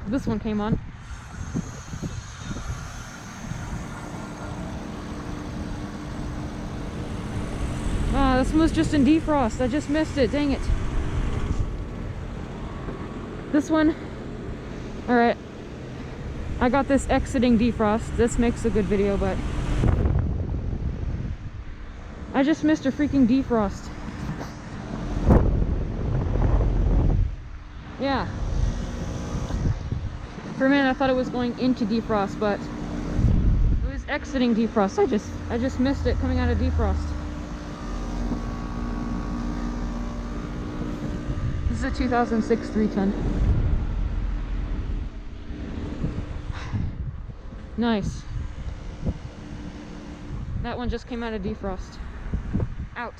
This one came on. Ah, this one was just in defrost. I just missed it. Dang it. This one. Alright. I got this exiting defrost. This makes a good video, but I just missed a freaking defrost. Yeah. For a minute I thought it was going into defrost, but it was exiting defrost. I just missed it coming out of defrost. This is a 2006 310. Nice. That one just came out of defrost. Out.